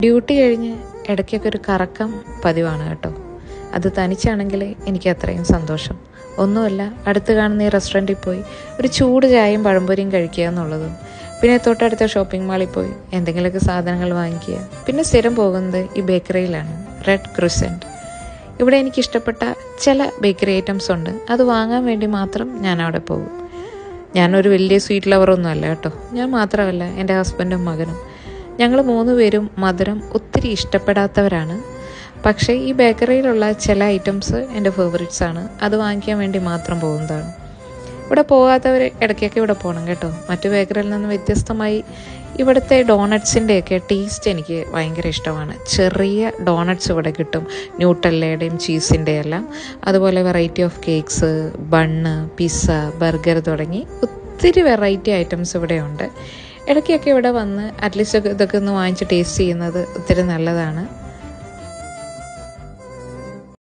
Duty കഴിഞ്ഞ് ഇടയ്ക്കൊക്കെ ഒരു കറക്കം പതിവാണ് കേട്ടോ. അത് തനിച്ചാണെങ്കിൽ എനിക്ക് അത്രയും സന്തോഷം. ഒന്നുമല്ല, അടുത്ത് കാണുന്ന ഈ റെസ്റ്റോറൻറ്റിൽ പോയി ഒരു ചൂട് ചായയും പഴംപൊരിയും കഴിക്കുക എന്നുള്ളതും, പിന്നെ തൊട്ടടുത്ത ഷോപ്പിംഗ് മാളിൽ പോയി എന്തെങ്കിലുമൊക്കെ സാധനങ്ങൾ വാങ്ങിക്കുക. പിന്നെ സ്ഥിരം പോകുന്നത് ഈ ബേക്കറിയിലാണ്, റെഡ് ക്രസൻറ്റ്. ഇവിടെ എനിക്കിഷ്ടപ്പെട്ട ചില ബേക്കറി ഐറ്റംസ് ഉണ്ട്, അത് വാങ്ങാൻ വേണ്ടി മാത്രം ഞാൻ അവിടെ പോകും. ഞാനൊരു വലിയ സ്വീറ്റ് ലവറൊന്നും അല്ല കേട്ടോ. ഞാൻ മാത്രമല്ല, എൻ്റെ ഹസ്ബൻഡും മകനും, ഞങ്ങൾ 3 പേരും മധുരം ഒത്തിരി ഇഷ്ടപ്പെടാത്തവരാണ്. പക്ഷേ ഈ ബേക്കറിയിലുള്ള ചില ഐറ്റംസ് എൻ്റെ ഫേവറേറ്റ്സ് ആണ്. അത് വാങ്ങിക്കാൻ വേണ്ടി മാത്രം പോകുന്നതാണ്. ഇവിടെ പോകാത്തവർ ഇടയ്ക്കൊക്കെ ഇവിടെ പോകണം കേട്ടോ. മറ്റു ബേക്കറിയിൽ നിന്ന് വ്യത്യസ്തമായി ഇവിടുത്തെ ഡോണറ്റ്സിൻ്റെയൊക്കെ ടേസ്റ്റ് എനിക്ക് ഭയങ്കര ഇഷ്ടമാണ്. ചെറിയ ഡോണറ്റ്സ് ഇവിടെ കിട്ടും, ന്യൂട്ടല്ലയുടെയും ചീസിൻ്റെയും എല്ലാം. അതുപോലെ variety of cakes, bun, pizza, burger തുടങ്ങി ഒത്തിരി വെറൈറ്റി ഐറ്റംസ് ഇവിടെ ഉണ്ട്. ഇടയ്ക്കൊക്കെ ഇവിടെ വന്ന് അറ്റ്ലീസ്റ്റ് ഇതൊക്കെ ഒന്ന് വാങ്ങിച്ച് ടേസ്റ്റ് ചെയ്യുന്നത് ഒത്തിരി നല്ലതാണ്.